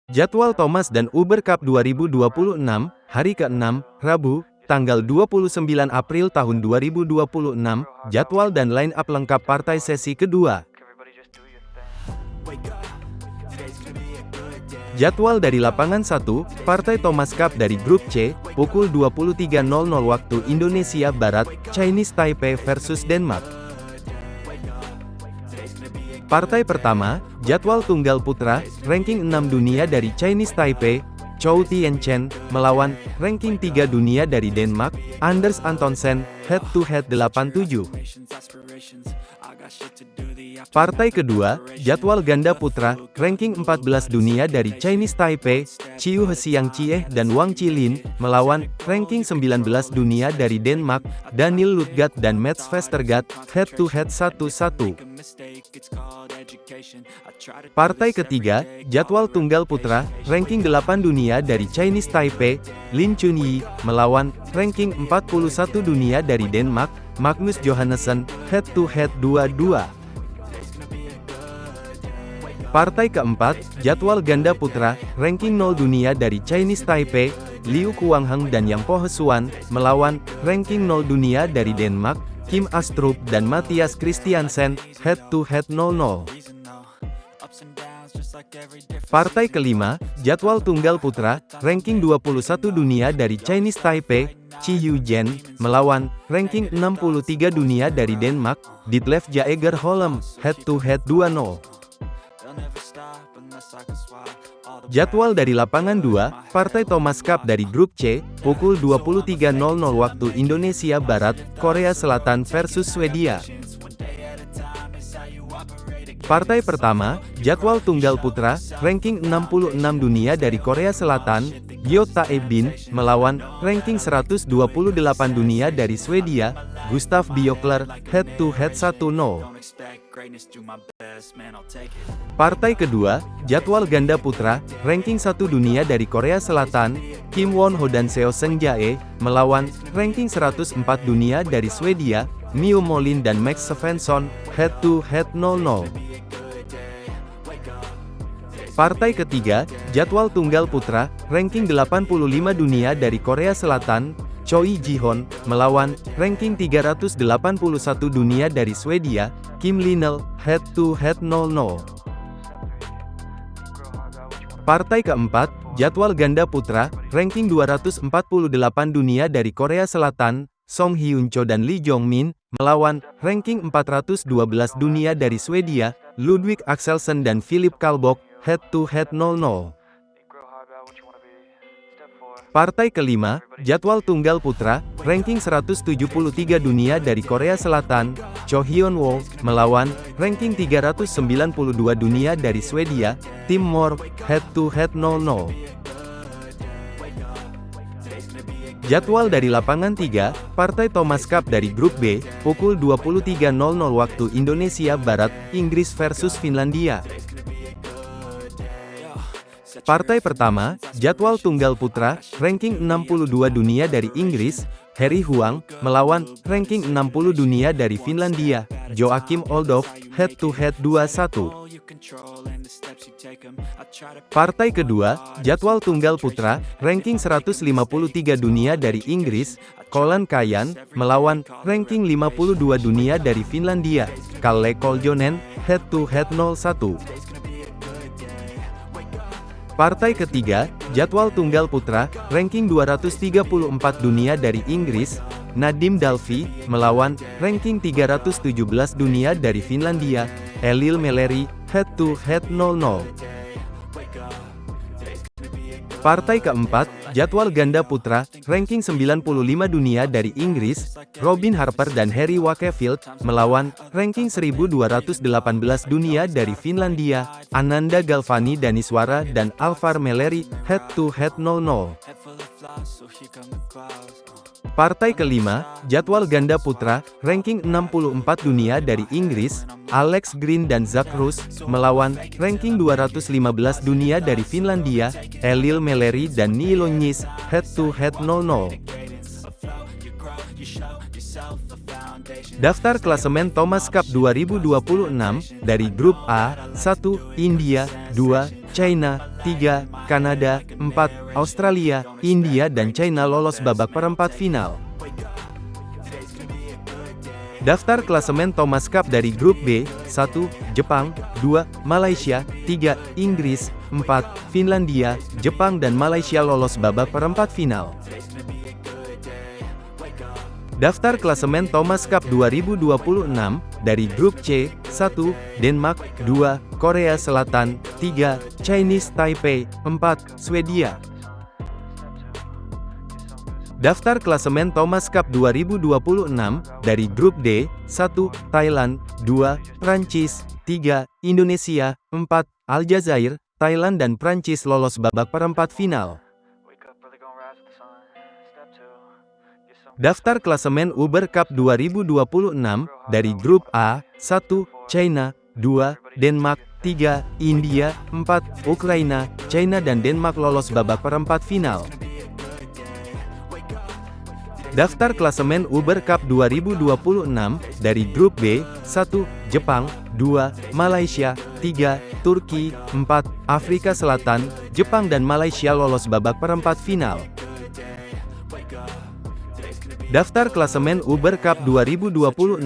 Jadwal Thomas dan Uber Cup 2026, hari ke-6, Rabu, tanggal 29 April tahun 2026, jadwal dan line-up lengkap partai sesi kedua. Jadwal dari lapangan 1, Partai Thomas Cup dari Grup C, pukul 23.00 waktu Indonesia Barat, Chinese Taipei versus Denmark. Partai pertama, jadwal tunggal putra, ranking 6 dunia dari Chinese Taipei, Chou Tien-chen, melawan ranking 3 dunia dari Denmark, Anders Antonsen, head-to-head 8-7. Partai kedua, jadwal ganda putra, ranking 14 dunia dari Chinese Taipei, Chiu Hsiang-chieh dan Wang Qilin, melawan ranking 19 dunia dari Denmark, Daniel Lutgat dan Mats Vestergaard, head-to-head 1-1. Partai ketiga, jadwal tunggal putra, ranking 8 dunia dari Chinese Taipei, Lin Chunyi, melawan ranking 41 dunia dari Denmark, Magnus Johannesson, head-to-head 2-2. Partai keempat, jadwal ganda putra, ranking 0 dunia dari Chinese Taipei, Liu Kuangheng dan Yang Po Hesuan, melawan ranking 0 dunia dari Denmark, Kim Astrup dan Mathias Christiansen, head-to-head 0-0. Partai kelima, jadwal tunggal putra, ranking 21 dunia dari Chinese Taipei, Chi Yu-jen, melawan ranking 63 dunia dari Denmark, Ditlev Jaeger Holm, head-to-head 2-0. Jadwal dari lapangan 2, Partai Thomas Cup dari Grup C, pukul 23.00 waktu Indonesia Barat, Korea Selatan versus Swedia. Partai pertama, jadwal tunggal putra, ranking 66 dunia dari Korea Selatan, Gyo Tae-bin, melawan ranking 128 dunia dari Swedia, Gustav Björkler, head-to-head 1-0. Partai kedua, jadwal ganda putra, ranking 1 dunia dari Korea Selatan, Kim Won-ho dan Seo Seung-jae, melawan ranking 104 dunia dari Swedia, Mio Molin dan Max Svensson, head-to-head 0-0. Partai ketiga, jadwal tunggal putra, ranking 85 dunia dari Korea Selatan, Choi Ji-hoon, melawan ranking 381 dunia dari Swedia, Kim Linnell, head-to-head 0-0. Partai keempat, jadwal ganda putra, ranking 248 dunia dari Korea Selatan, Song Hyun-cho dan Lee Jong-min, melawan ranking 412 dunia dari Swedia, Ludwig Axelsen dan Philip Kalbok, head-to-head 0-0. Partai kelima, jadwal tunggal putra, ranking 173 dunia dari Korea Selatan, Cho Hyun-woo, melawan ranking 392 dunia dari Swedia, Tim Moore, head-to-head 0-0. Jadwal dari lapangan 3, Partai Thomas Cup dari Grup B, pukul 23.00 waktu Indonesia Barat, Inggris versus Finlandia. Partai pertama, jadwal tunggal putra, ranking 62 dunia dari Inggris, Harry Huang, melawan ranking 60 dunia dari Finlandia, Joakim Oldov, head-to-head 2-1. Partai kedua, jadwal tunggal putra, ranking 153 dunia dari Inggris, Colin Kayan, melawan ranking 52 dunia dari Finlandia, Kalle Koljonen, head-to-head 0-1. Partai ketiga, jadwal tunggal putra, ranking 234 dunia dari Inggris, Nadim Dalfi, melawan ranking 317 dunia dari Finlandia, Elil Meleri, head-to-head 0-0. Partai keempat, jadwal ganda putra, ranking 95 dunia dari Inggris, Robin Harper dan Harry Wakefield, melawan ranking 1218 dunia dari Finlandia, Ananda Galvani Daniswara dan Alvar Meleri, head-to-head 0-0. Partai kelima, jadwal ganda putra, ranking 64 dunia dari Inggris, Alex Green dan Zach Rus, melawan ranking 215 dunia dari Finlandia, Elil Meleri dan Niilo Nyis, head-to-head 0-0. Daftar klasemen Thomas Cup 2026, dari Grup A, 1, India, 2, China, 3, Kanada, 4, Australia, India dan China lolos babak perempat final. Daftar klasemen Thomas Cup dari grup B: 1, Jepang, 2, Malaysia, 3, Inggris, 4, Finlandia, Jepang dan Malaysia lolos babak perempat final. Daftar klasemen Thomas Cup 2026 dari grup C: 1, Denmark, 2, Korea Selatan, 3, Chinese Taipei, 4, Swedia. Daftar klasemen Thomas Cup 2026 dari grup D: 1, Thailand, 2, Prancis, 3, Indonesia, 4, Aljazair, Thailand dan Prancis lolos babak perempat final. Daftar klasemen Uber Cup 2026 dari grup A: 1, China, 2, Denmark, 3, India, 4, Ukraina, China dan Denmark lolos babak perempat final. Daftar klasemen Uber Cup 2026 dari grup B: 1, Jepang, 2, Malaysia, 3, Turki, 4, Afrika Selatan, Jepang dan Malaysia lolos babak perempat final. Daftar klasemen Uber Cup 2026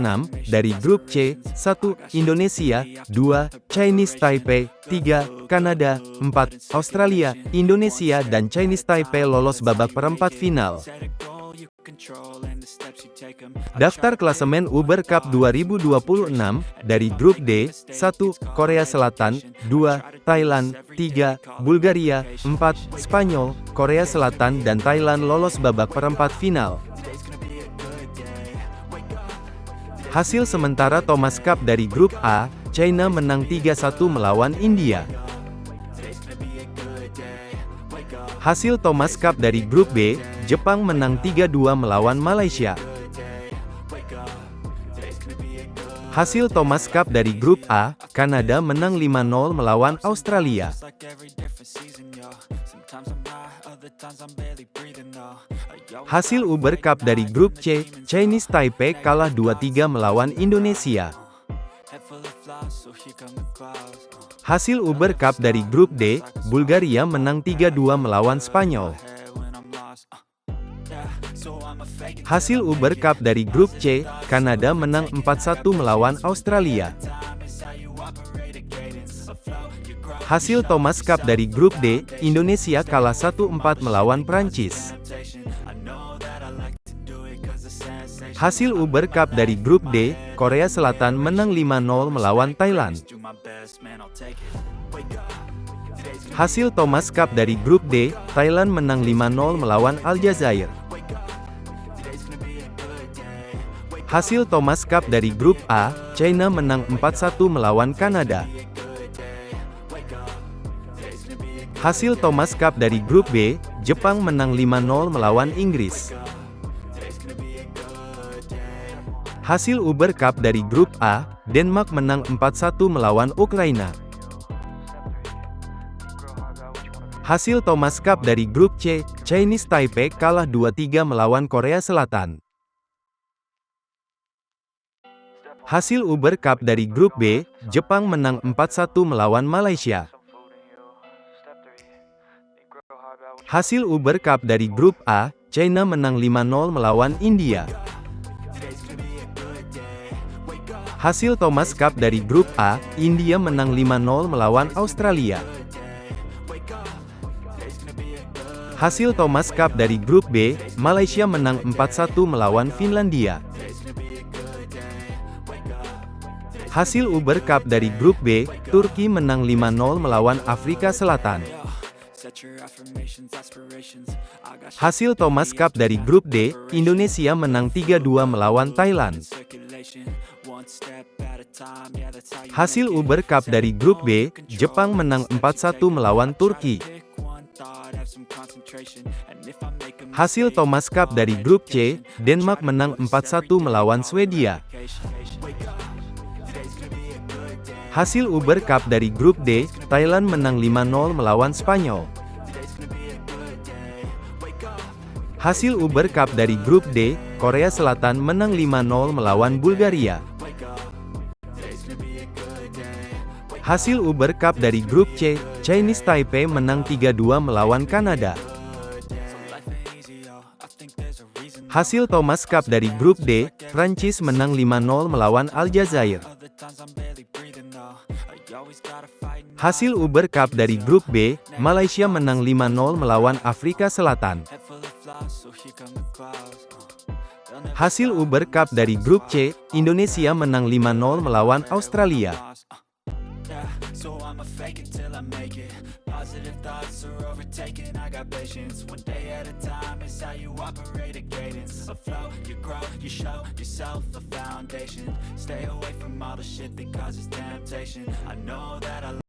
dari grup C: 1, Indonesia, 2, Chinese Taipei, 3, Kanada, 4, Australia, Indonesia dan Chinese Taipei lolos babak perempat final. Daftar klasemen Uber Cup 2026 dari grup D: 1, Korea Selatan, 2, Thailand, 3, Bulgaria, 4, Spanyol, Korea Selatan dan Thailand lolos babak perempat final. Hasil sementara Thomas Cup dari grup A: China menang 3-1 melawan India. Hasil Thomas Cup dari grup B: Jepang menang 3-2 melawan Malaysia. Hasil Thomas Cup dari grup A: Kanada menang 5-0 melawan Australia. Hasil Uber Cup dari grup C: Chinese Taipei kalah 2-3 melawan Indonesia. Hasil Uber Cup dari grup D: Bulgaria menang 3-2 melawan Spanyol. Hasil Uber Cup dari grup C: Kanada menang 4-1 melawan Australia. Hasil Thomas Cup dari grup D: Indonesia kalah 1-4 melawan Prancis. Hasil Uber Cup dari grup D: Korea Selatan menang 5-0 melawan Thailand. Hasil Thomas Cup dari grup D: Thailand menang 5-0 melawan Aljazair. Hasil Thomas Cup dari grup A: China menang 4-1 melawan Kanada. Hasil Thomas Cup dari grup B: Jepang menang 5-0 melawan Inggris. Hasil Uber Cup dari grup A: Denmark menang 4-1 melawan Ukraina. Hasil Thomas Cup dari grup C: Chinese Taipei kalah 2-3 melawan Korea Selatan. Hasil Uber Cup dari grup B: Jepang menang 4-1 melawan Malaysia. Hasil Uber Cup dari grup A: China menang 5-0 melawan India. Hasil Thomas Cup dari grup A: India menang 5-0 melawan Australia. Hasil Thomas Cup dari grup B: Malaysia menang 4-1 melawan Finlandia. Hasil Uber Cup dari grup B: Turki menang 5-0 melawan Afrika Selatan. Hasil Thomas Cup dari grup D: Indonesia menang 3-2 melawan Thailand. Hasil Uber Cup dari grup B: Jepang menang 4-1 melawan Turki. Hasil Thomas Cup dari grup C: Denmark menang 4-1 melawan Swedia. Hasil Uber Cup dari grup D: Thailand menang 5-0 melawan Spanyol. Hasil Uber Cup dari grup D: Korea Selatan menang 5-0 melawan Bulgaria. Hasil Uber Cup dari grup C, Chinese Taipei menang 3-2 melawan Kanada. Hasil Thomas Cup dari grup D, Prancis menang 5-0 melawan Aljazair. Hasil Uber Cup dari grup B, Malaysia menang 5-0 melawan Afrika Selatan. Hasil Uber Cup dari grup C, Indonesia menang 5-0 melawan Australia. Positive thoughts are overtaken, I got patience. One day at a time is how you operate a cadence. Afloat, you grow, you show yourself a foundation. Stay away from all the shit that causes temptation. I know that I